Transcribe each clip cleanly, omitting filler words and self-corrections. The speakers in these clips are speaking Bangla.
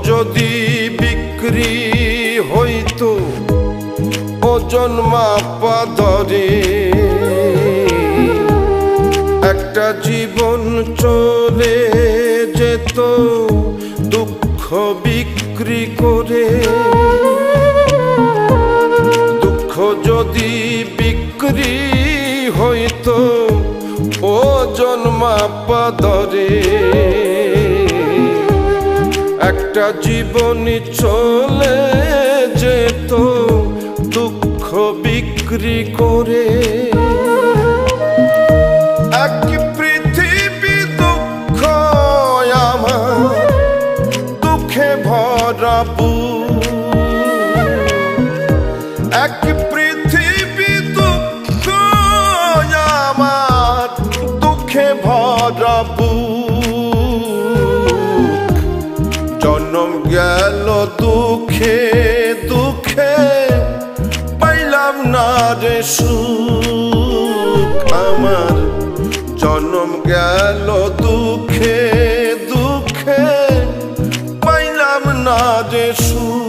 যদি বিক্রি হইতো ওজন মাপা দরে, একটা জীবন চলে যেত দুঃখ বিক্রি করে। দুঃখ যদি বিক্রি হইতো ওজন মাপা দরে, একটা জীবনী চলে যেত দুঃখ বিক্রি করে। এক পৃথিবী দুঃখ আমার দুঃখে ভরা বুক, এক পৃথিবী দুঃখ আমার দুঃখে ভরা বুক। জন্ম গেল দুঃখে দুঃখে পাইলাম না রে সুখ আমার। জন্ম গেল দুঃখে দুঃখে পাইলাম না রে সুখ।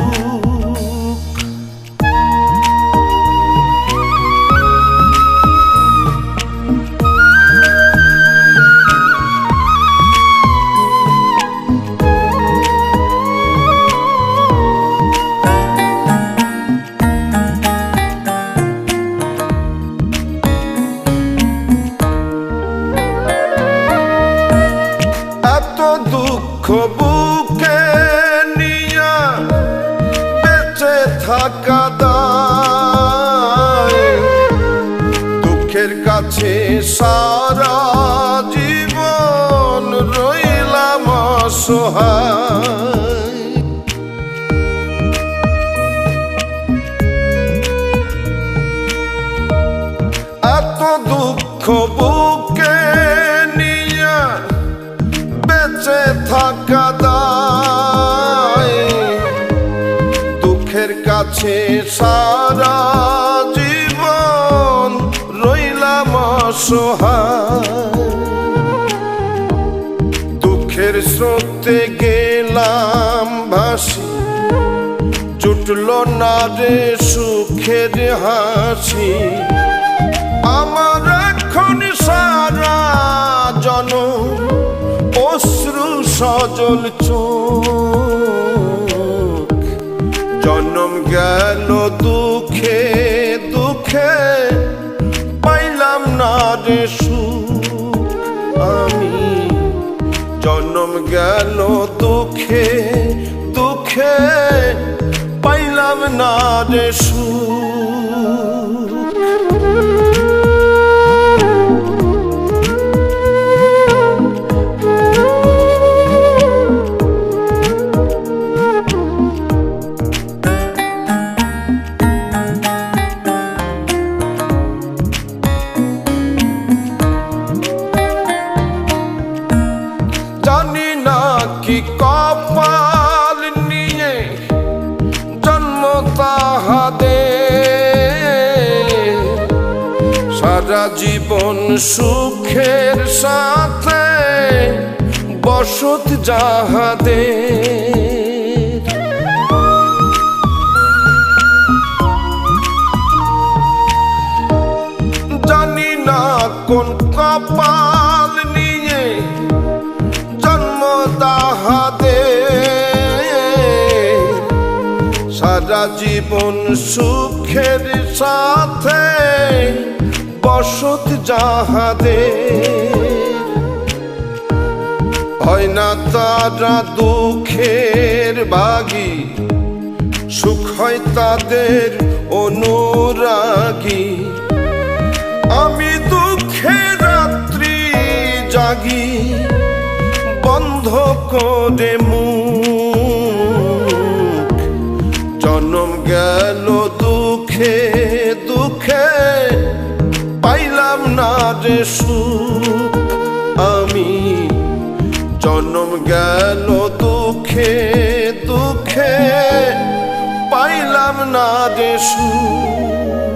দুঃখ বুকে নিয়া বেঁচে থাকা দায়, দুঃখের কাছে সারা জীবন রইলাম অসহায়। এত দুঃখ বুকে নিয়া বেঁচে থাকা দায়, দুঃখের কাছে সারা জীবন রইলাম অসহায়। দুঃখের স্রোতে গেলাম ভাসি, জুটল না রে সুখের হাসি। আমার এখন সারা জনম অশ্রু সজল চোখ। জন্ম গেল দুঃখে দুঃখে পাইলাম না রে সুখ আমি। জন্ম গেল দুঃখে দুঃখে পাইলাম না রে সুখ। জানি না কি কপাল নিয়ে জন্ম তাহাদের, সারা জীবন সুখের সাথে বসত যাহাদের। জানি না কোন কপাল নিয়ে জন্ম তাহাদের, সারা জীবন সুখের সাথে বসত যাহাদের। হয় না তারা দুঃখের ভাগী, সুখ হয় তাদের অনুরাগী। আমি দুঃখের রাত্রি জাগি বন্ধ করে মুখ। জন্ম গেল দুঃখে দুঃখে পাইলাম না রে সুখ আমি। জন্ম গেল দুঃখে দুঃখে পাইলাম না রে সুখ।